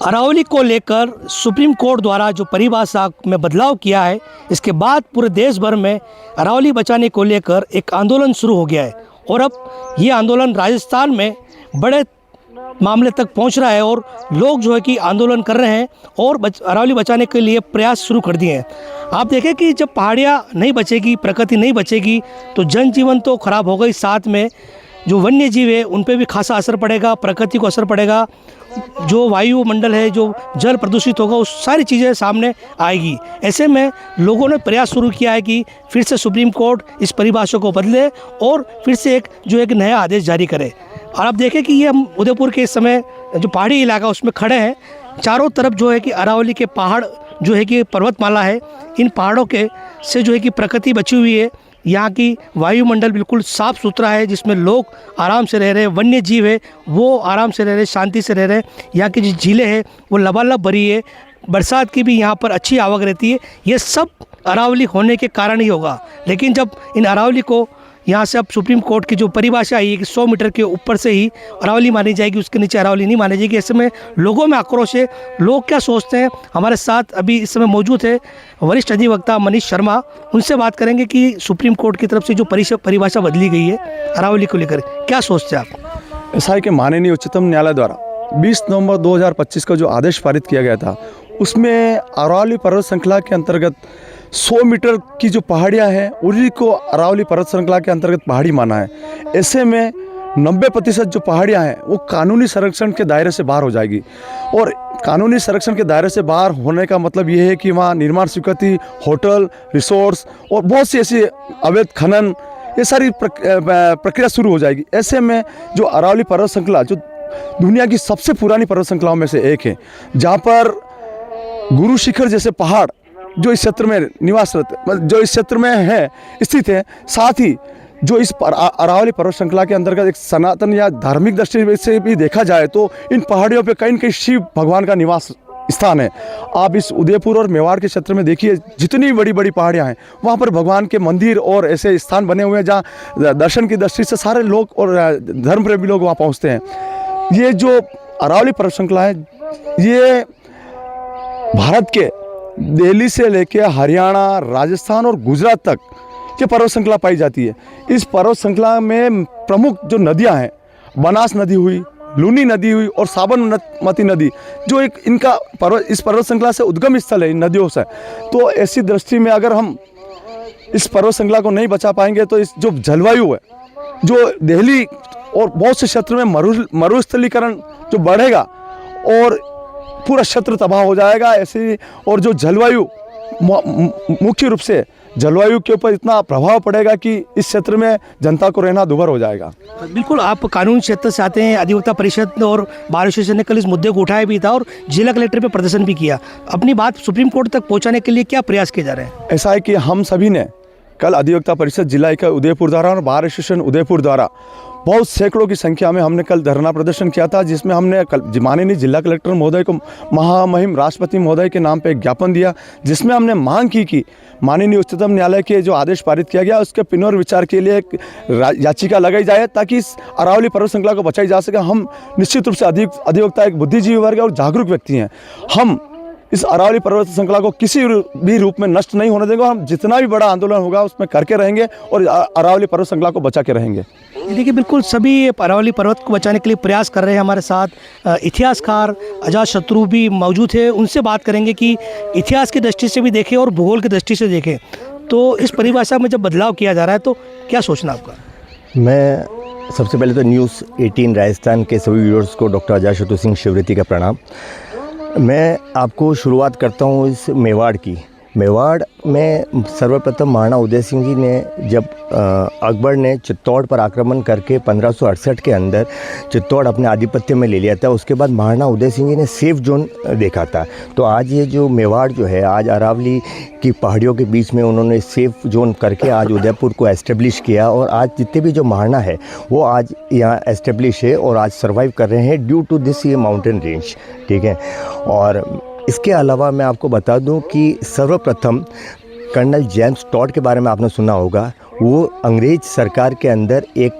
अरावली को लेकर supreme court द्वारा जो परिभाषा में बदलाव किया है, इसके बाद पूरे देश भर में अरावली बचाने को लेकर एक आंदोलन शुरू हो गया है और अब ये आंदोलन राजस्थान में बड़े मामले तक पहुंच रहा है और लोग जो है कि आंदोलन कर रहे हैं और अरावली बचाने के लिए प्रयास शुरू कर दिए हैं। आप देखें कि जब पहाड़ियाँ नहीं बचेगी, प्रकृति नहीं बचेगी तो जनजीवन तो खराब होगा ही, साथ में जो वन्य जीव है उन पे भी खासा असर पड़ेगा, प्रकृति को असर पड़ेगा, जो वायुमंडल है, जो जल प्रदूषित होगा, उस सारी चीज़ें सामने आएगी। ऐसे में लोगों ने प्रयास शुरू किया है कि फिर से सुप्रीम कोर्ट इस परिभाषा को बदले और फिर से एक नया आदेश जारी करे। और आप देखें कि ये हम उदयपुर के इस समय जो पहाड़ी इलाका उसमें खड़े हैं, चारों तरफ जो है कि अरावली के पहाड़ जो है कि पर्वतमाला है, इन पहाड़ों के से जो है कि प्रकृति बची हुई है। यहाँ की वायुमंडल बिल्कुल साफ़ सुथरा है, जिसमें लोग आराम से रह रहे हैं, वन्य जीव है वो आराम से रह रहे हैं, शांति से रह रहे हैं। यहाँ की जो झीलें हैं वो लबालब भरी है, बरसात की भी यहाँ पर अच्छी आवक रहती है। ये सब अरावली होने के कारण ही होगा। लेकिन जब इन अरावली को यहाँ से अब सुप्रीम कोर्ट की जो परिभाषा आई है कि 100 मीटर के ऊपर से ही अरावली मानी जाएगी, उसके नीचे अरावली नहीं मानी जाएगी, ऐसे में लोगों में आक्रोश है। लोग क्या सोचते हैं, हमारे साथ अभी इस समय मौजूद है वरिष्ठ अधिवक्ता मनीष शर्मा, उनसे बात करेंगे कि सुप्रीम कोर्ट की तरफ से जो परिभाषा बदली गई है अरावली को लेकर, क्या सोचते हैं आप? ऐसा है कि माननीय उच्चतम न्यायालय द्वारा 20 नवंबर 2025 का जो आदेश पारित किया गया था, उसमें अरावली पर्वत श्रृंखला के अंतर्गत 100 मीटर की जो पहाड़ियाँ हैं उन्हीं को अरावली पर्वत श्रृंखला के अंतर्गत पहाड़ी माना है। ऐसे में 90% जो पहाड़ियाँ हैं वो कानूनी संरक्षण के दायरे से बाहर हो जाएगी। और कानूनी संरक्षण के दायरे से बाहर होने का मतलब ये है कि वहाँ निर्माण स्वीकृति, होटल, रिसोर्ट्स और बहुत सी ऐसी अवैध खनन, ये सारी प्रक्रिया शुरू हो जाएगी। ऐसे में जो अरावली पर्वत श्रृंखला जो दुनिया की सबसे पुरानी पर्वत श्रृंखलाओं में से एक है, जहाँ पर गुरु शिखर जैसे पहाड़ जो इस क्षेत्र में जो इस क्षेत्र में है स्थित है, साथ ही जो इस अरावली पर्वत श्रृंखला के अंतर्गत एक सनातन या धार्मिक दृष्टि से भी देखा जाए तो इन पहाड़ियों पे कहीं न कहीं शिव भगवान का निवास स्थान है। आप इस उदयपुर और मेवाड़ के क्षेत्र में देखिए, जितनी बड़ी बड़ी पहाड़ियाँ हैं वहाँ पर भगवान के मंदिर और ऐसे स्थान बने हुए हैं जहाँ दर्शन की दृष्टि से सारे लोग और धर्म प्रेमी लोग वहाँ पहुँचते हैं। ये जो अरावली पर्वत श्रृंखला है ये भारत के दिल्ली से लेकर हरियाणा, राजस्थान और गुजरात तक ये पर्वत श्रृंखला पाई जाती है। इस पर्वत श्रृंखला में प्रमुख जो नदियां हैं, बनास नदी हुई, लूनी नदी हुई और साबरमती नदी, जो एक इनका इस पर्वत श्रृंखला से उद्गम स्थल है इन नदियों से। तो ऐसी दृष्टि में अगर हम इस पर्वत श्रृंखला को नहीं बचा पाएंगे तो इस जो जलवायु है, जो दिल्ली और बहुत से क्षेत्र में मरुस्थलीकरण जो बढ़ेगा और पूरा क्षेत्र तबाह हो जाएगा। ऐसे और जो जलवायु, मुख्य रूप से जलवायु के ऊपर इतना प्रभाव पड़ेगा कि इस क्षेत्र में जनता को रहना दुभर हो जाएगा। बिल्कुल, आप कानून क्षेत्र से आते हैं। अधिवक्ता परिषद और बार एसोसिएशन ने कल इस मुद्दे को उठाया भी था और जिला कलेक्टर पे प्रदर्शन भी किया। अपनी बात सुप्रीम कोर्ट तक पहुंचाने के लिए क्या प्रयास किए जा रहे हैं? ऐसा है कि हम सभी ने कल अधिवक्ता परिषद जिला इकाई उदयपुर द्वारा और बार एसोसिएशन उदयपुर द्वारा बहुत सैकड़ों की संख्या में हमने कल धरना प्रदर्शन किया था, जिसमें हमने कल माननीय जिला कलेक्टर महोदय को महामहिम राष्ट्रपति महोदय के नाम पे एक ज्ञापन दिया, जिसमें हमने मांग की कि माननीय उच्चतम न्यायालय के जो आदेश पारित किया गया उसके पुनर्विचार के लिए एक याचिका लगाई जाए ताकि इस अरावली पर्वत श्रृंखला को बचाई जा सके। हम निश्चित रूप से अधिवक्ता एक बुद्धिजीवी वर्ग और जागरूक व्यक्ति हैं। हम इस अरावली पर्वत श्रृंखला को किसी भी रूप में नष्ट नहीं होने देंगे। हम जितना भी बड़ा आंदोलन होगा उसमें करके रहेंगे और अरावली पर्वत श्रृंखला को बचा के रहेंगे। देखिए, बिल्कुल सभी अरावली पर्वत को बचाने के लिए प्रयास कर रहे हैं। हमारे साथ इतिहासकार अजातशत्रु भी मौजूद है, उनसे बात करेंगे कि इतिहास की दृष्टि से भी देखें और भूगोल की दृष्टि से देखें तो इस परिभाषा में जब बदलाव किया जा रहा है तो क्या सोचना आपका? मैं सबसे पहले तो न्यूज़ 18 राजस्थान के सभी व्यूअर्स को डॉक्टर अजातशत्रु सिंह शिवरेती का प्रणाम। मैं आपको शुरुआत करता हूँ इस मेवाड़ की। मेवाड़ में सर्वप्रथम महाराणा उदय सिंह जी ने जब अकबर ने चित्तौड़ पर आक्रमण करके 1568 के अंदर चित्तौड़ अपने आधिपत्य में ले लिया था, उसके बाद महाराणा उदय सिंह जी ने सेफ जोन देखा था। तो आज ये जो मेवाड़ जो है, आज अरावली की पहाड़ियों के बीच में उन्होंने सेफ जोन करके आज उदयपुर को एस्टेब्लिश किया और आज जितने भी जो महाराणा है वो आज यहाँ एस्टेब्लिश है और आज सर्वाइव कर रहे हैं ड्यू टू दिस ये माउंटेन रेंज, ठीक है। और इसके अलावा मैं आपको बता दूं कि सर्वप्रथम कर्नल जेम्स टॉड के बारे में आपने सुना होगा। वो अंग्रेज सरकार के अंदर एक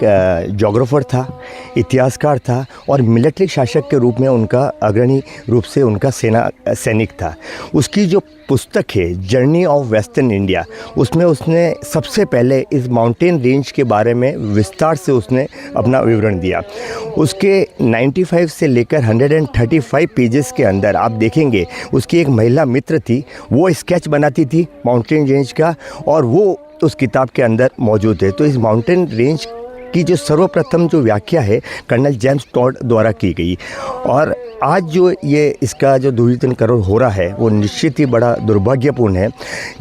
जोग्राफर था, इतिहासकार था और मिलिट्री शासक के रूप में उनका अग्रणी रूप से उनका सैनिक था। उसकी जो पुस्तक है जर्नी ऑफ वेस्टर्न इंडिया, उसमें उसने सबसे पहले इस माउंटेन रेंज के बारे में विस्तार से उसने अपना विवरण दिया। उसके 95 से लेकर 135 पेजेस के अंदर आप देखेंगे उसकी एक महिला मित्र थी, वो स्केच बनाती थी माउंटेन रेंज का और वो उस किताब के अंदर मौजूद है। तो इस माउंटेन रेंज की जो सर्वप्रथम जो व्याख्या है कर्नल जेम्स टॉड द्वारा की गई और आज जो ये इसका जो ध्रुवीकरण हो रहा है वो निश्चित ही बड़ा दुर्भाग्यपूर्ण है।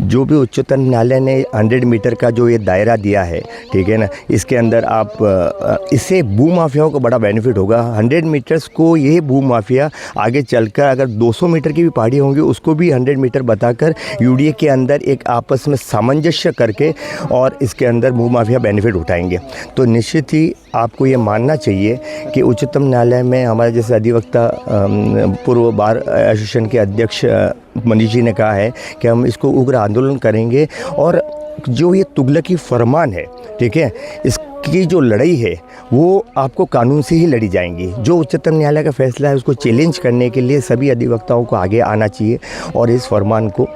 जो भी उच्चतम न्यायालय ने 100 मीटर का जो ये दायरा दिया है, ठीक है ना, इसके अंदर आप इससे भूमाफियाओं को बड़ा बेनिफिट होगा। 100 मीटर्स को ये भूमाफिया आगे चलकर अगर 200 मीटर की भी पहाड़ी होंगी उसको भी 100 मीटर बताकर यूडीए के अंदर एक आपस में सामंजस्य करके और इसके अंदर भूमाफिया बेनिफिट उठाएंगे। तो निश्चित ही आपको ये मानना चाहिए कि उच्चतम न्यायालय में हमारे जैसे अधिवक्ता पूर्व बार एसोसिएशन के अध्यक्ष मनीष जी ने कहा है कि हम इसको उग्र आंदोलन करेंगे और जो ये तुगलकी फरमान है, ठीक है, इसकी जो लड़ाई है वो आपको कानून से ही लड़ी जाएंगी। जो उच्चतम न्यायालय का फैसला है उसको चैलेंज करने के लिए सभी अधिवक्ताओं को आगे आना चाहिए और इस फरमान को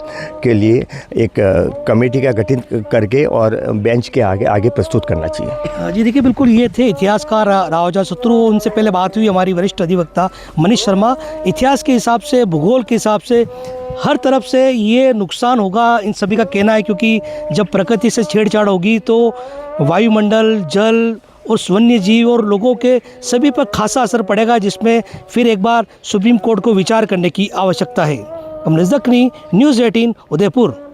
के लिए एक कमेटी का गठन करके और बेंच के आगे प्रस्तुत करना चाहिए। जी देखिए, बिल्कुल ये थे इतिहासकार राव अजातशत्रु। उनसे पहले बात हुई हमारी वरिष्ठ अधिवक्ता मनीष शर्मा। इतिहास के हिसाब से, भूगोल के हिसाब से हर तरफ से ये नुकसान होगा, इन सभी का कहना है, क्योंकि जब प्रकृति से छेड़छाड़ होगी तो वायुमंडल, जल और वन्य जीव और लोगों के सभी पर खासा असर पड़ेगा, जिसमें फिर एक बार सुप्रीम कोर्ट को विचार करने की आवश्यकता है। कमलेश दखनी, न्यूज़ 18 उदयपुर।